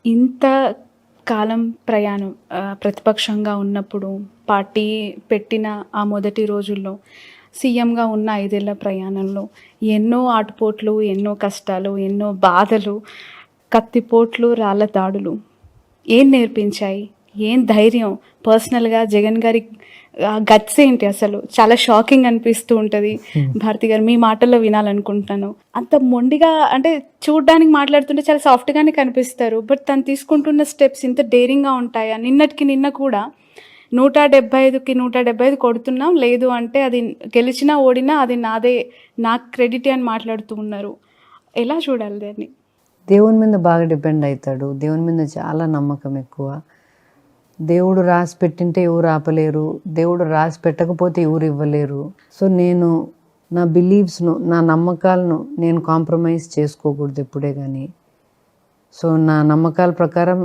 ఇంత కాలం ప్రయాణం ప్రతిపక్షంగా ఉన్నప్పుడు పార్టీ పెట్టిన ఆ మొదటి రోజుల్లో సీఎంగా ఉన్న 5 ఏళ్ల ప్రయాణంలో ఎన్నో ఆటుపోట్లు, ఎన్నో కష్టాలు, ఎన్నో బాధలు, కత్తిపోట్లు, రాళ్ళ దాడులు ఏం నేర్పించాయి? ఏం ధైర్యం? పర్సనల్‌గా జగన్ గారి గట్స్ ఏంటి అసలు? చాలా షాకింగ్ అనిపిస్తూ ఉంటది. భారతి గారు మీ మాటల్లో వినాలనుకుంటున్నాను. అంత మొండిగా అంటే చూడ్డానికి మాట్లాడుతుంటే చాలా సాఫ్ట్‌గానే కనిపిస్తారు. బట్ తను తీసుకుంటున్న స్టెప్స్ ఇంత డేరింగ్‌గా ఉంటాయా? నిన్నటికి నిన్న కూడా 175కి 175 కొడుతున్నాం. లేదు అంటే అది గెలిచినా, ఓడినా అది నాదే, నాకు క్రెడిటే అని మాట్లాడుతూ ఉన్నారు. ఎలా చూడాలి దాన్ని? దేవుని మీద బాగా డిపెండ్ అవుతాడు. దేవుని మీద చాలా నమ్మకం ఎక్కువ. దేవుడు రాసి పెట్టింటే ఎవరు ఆపలేరు, దేవుడు రాసి పెట్టకపోతే ఎవరు ఇవ్వలేరు. సో నేను నా బిలీవ్స్ను, నా నమ్మకాలను నేను కాంప్రమైజ్ చేసుకోకూడదు ఎప్పుడే కానీ. సో నా నమ్మకాల ప్రకారం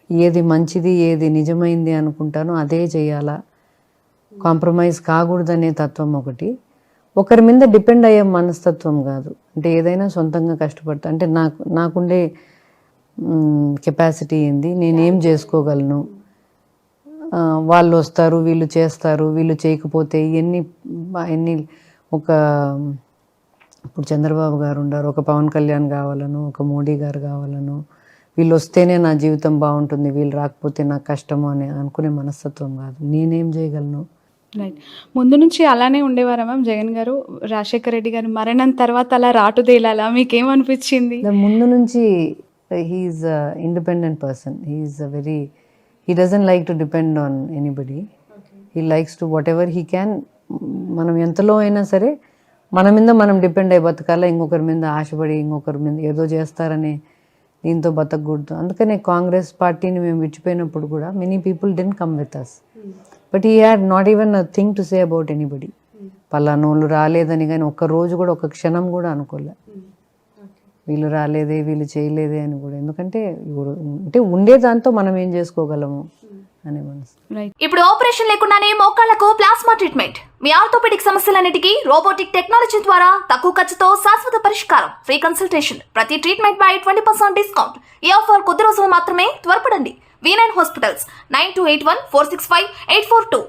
ఏది మంచిది, ఏది నిజమైంది అనుకుంటానో అదే చేయాలా. కాంప్రమైజ్ కాకూడదనే తత్వం ఒకటి. ఒకరి మీద డిపెండ్ అయ్యే మనస్తత్వం కాదు. అంటే ఏదైనా సొంతంగా కష్టపడతా, అంటే నాకుండే కెపాసిటీ ఏంది, నేనేం చేసుకోగలను, వాళ్ళు వస్తారు, వీళ్ళు చేస్తారు, వీళ్ళు చేయకపోతే ఎన్ని ఒక ఇప్పుడు చంద్రబాబు గారు ఉన్నారు, ఒక పవన్ కళ్యాణ్ కావాలను, ఒక మోడీ గారు కావాలను, వీళ్ళు వస్తేనే నా జీవితం బాగుంటుంది, వీళ్ళు రాకపోతే నాకు కష్టము అని అనుకునే మనస్తత్వం కాదు. నేనేం చేయగలను. రైట్. ముందు నుంచి అలానే ఉండేవారా మ్యామ్ జగన్ గారు? రాజశేఖర రెడ్డి గారి మరణం తర్వాత అలా రాటుదేలాలా? మీకేమనిపించింది? ముందు నుంచి he is independent person. He doesn't like to depend on anybody. He likes to whatever he can. మనం ఎంతలో అయినా సరే మన మీద మనం డిపెండ్ అయి బతకాల. ఇంకొకరి మీద ఆశపడి ఇంకొకరి మీద ఏదో చేస్తారనే దీంతో బతకూడదు. అందుకనే కాంగ్రెస్ పార్టీని మేము విడిచిపోయినప్పుడు కూడా many people didn't come with us. But he had not even a thing to say about anybody. పలానోళ్ళు రాలేదని కానీ ఒక్క రోజు కూడా, ఒక్క క్షణం కూడా అనుకోలే. వీళ్ళు రాలేదే, వీళ్ళు చేయలేదే అని కూడా. ఎందుకంటే అంటే ఉండే దాంతో మనం ఏం చేసుకోగలము అనే మనసు. ఇప్పుడు ఆపరేషన్ లేకుండానే మోకాళ్లకు ప్లాస్మా ట్రీట్మెంట్. మీ ఆర్థోపెడిక్ సమస్యలన్నిటికీ రోబోటిక్ టెక్నాలజీ ద్వారా తక్కువ ఖర్చుతో శాశ్వత పరిష్కారం. Free consultation. ప్రతి ట్రీట్మెంట్ పై 20% డిస్కౌంట్. ఈ ఆఫర్ కొద్ది రోజులు మాత్రమే. త్వరపడండి. V9 hospitals 9281 465 842.